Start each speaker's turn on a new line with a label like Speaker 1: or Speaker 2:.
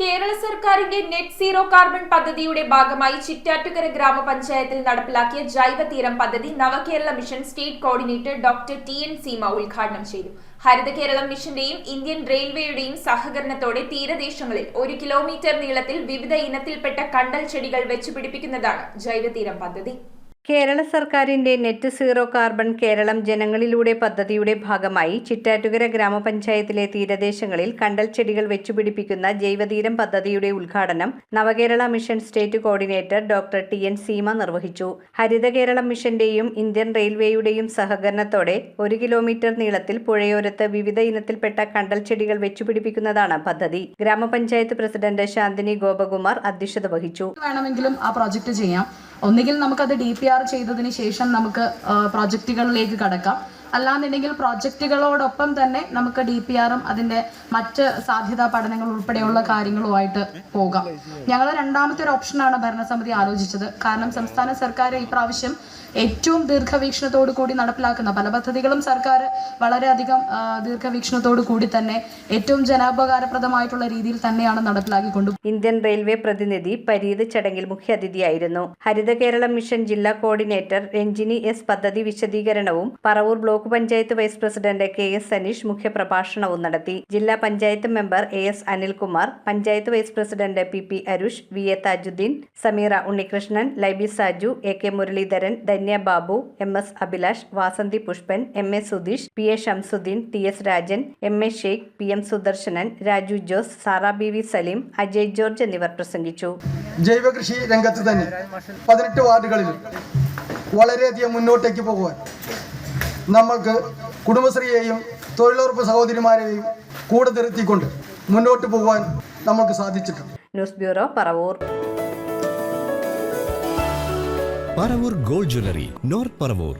Speaker 1: കേരള സർക്കാരിന്റെ net zero carbon പദ്ധതിയുടെ ഭാഗമായി ചിറ്റാറ്റുകര ഗ്രാമപഞ്ചായത്തിൽ നടപ്പിലാക്കിയ ജൈവതീരം പദ്ധതി Navakerala mission state coordinator doctor T N. Seema ഉദ്ഘാടനം ചെയ്തു. ഹരിത കേരളം മിഷന്റെയും ഇന്ത്യൻ റെയിൽവേയുടെയും സഹകരണത്തോടെ തീരദേശങ്ങളിൽ 1 കിലോമീറ്റർ നീളത്തിൽ വിവിധ ഇനത്തിൽപ്പെട്ട കണ്ടൽ ചെടികൾ വെച്ചുപിടിപ്പിക്കുന്നതാണ് ജൈവതീരം പദ്ധതി.
Speaker 2: കേരള സർക്കാരിന്റെ നെറ്റ് സീറോ കാർബൺ കേരളം ജനങ്ങളിലൂടെ പദ്ധതിയുടെ ഭാഗമായി ചിറ്റാറ്റുകര ഗ്രാമപഞ്ചായത്തിലെ തീരദേശങ്ങളിൽ കണ്ടൽ ചെടികൾ വെച്ചുപിടിപ്പിക്കുന്ന ജൈവതീരം പദ്ധതിയുടെ ഉദ്ഘാടനം Navakerala mission state coordinator doctor T N. Seema നിർവഹിച്ചു. ഹരിത കേരളം മിഷന്റെയും ഇന്ത്യൻ റെയിൽവേയുടെയും സഹകരണത്തോടെ 1 കിലോമീറ്റർ നീളത്തിൽ പുഴയോരത്ത് വിവിധ ഇനത്തിൽപ്പെട്ട കണ്ടൽ ചെടികൾ വെച്ചുപിടിപ്പിക്കുന്നതാണ് പദ്ധതി. ഗ്രാമപഞ്ചായത്ത് പ്രസിഡന്റ് ശാന്തിനി ഗോപകുമാർ അധ്യക്ഷത വഹിച്ചു.
Speaker 3: വേണമെങ്കിലും ആ പ്രോജക്റ്റ് ചെയ്യാം. ഒന്നുകിൽ നമുക്കത് DPR ചെയ്തതിന് ശേഷം നമുക്ക് പ്രോജക്റ്റുകളിലേക്ക് കടക്കാം. അല്ലാന്നുണ്ടെങ്കിൽ പ്രോജക്റ്റുകളോടൊപ്പം തന്നെ നമുക്ക് DPRും അതിൻ്റെ മറ്റ് സാധ്യതാ പഠനങ്ങൾ ഉൾപ്പെടെയുള്ള കാര്യങ്ങളുമായിട്ട് പോകാം. ഞങ്ങൾ രണ്ടാമത്തെ ഒരു ഓപ്ഷനാണ് ഭരണസമിതി ആലോചിച്ചത്. കാരണം സംസ്ഥാന സർക്കാർ ഈ പ്രാവശ്യം ഏറ്റവും ദീർഘവീക്ഷണത്തോടു കൂടി നടപ്പിലാക്കുന്ന പല പദ്ധതികളും സർക്കാർ വളരെയധികം ദീർഘവീക്ഷണത്തോടു കൂടി തന്നെ ഏറ്റവും ജനോപകാരപ്രദമായിട്ടുള്ള രീതിയിൽ തന്നെയാണ് നടപ്പിലാക്കിക്കൊണ്ടു.
Speaker 2: ഇന്ത്യൻ റെയിൽവേ പ്രതിനിധി പരീത് ചടങ്ങിൽ മുഖ്യാതിഥിയായിരുന്നു. ഹരിത കേരളം മിഷൻ ജില്ലാ കോർഡിനേറ്റർ രഞ്ജിനി എസ് പദ്ധതി വിശദീകരണവും Paravur block panchayat vice president KS Saneesh മുഖ്യപ്രഭാഷണവും നടത്തി. ജില്ലാ panchayat member AS Anilkumar, panchayat vice president PP Arush, VA Thajudheen, Sameera Unnikrishnan, Laiby Saju, AK Muraleedharan, Dhanya Babu, MS Abhilash, Vasanthi Pushpan, MA Sudheesh, PA Shamsudheen, TS Rajan, MA Sheikh, PM Sudarshanan, Raju Jose, Sara BV Saleem, Ajay George എന്നിവർ പ്രസംഗിച്ചു.
Speaker 4: ജൈവ കൃഷി രംഗത്ത് തന്നെ 18 വാർഡുകളിലും വളരെയധികം മുന്നോട്ടേക്ക് പോകുവാൻ നമ്മൾക്ക് കുടുംബശ്രീയെയും തൊഴിലുറപ്പ് സഹോദരിമാരെയും കൂടെ നിർത്തിക്കൊണ്ട് മുന്നോട്ട് പോകുവാൻ നമുക്ക് സാധിച്ചിട്ടുണ്ട്.
Speaker 2: News bureau, Paravur.
Speaker 5: Paravur gold jewellery, north Paravur.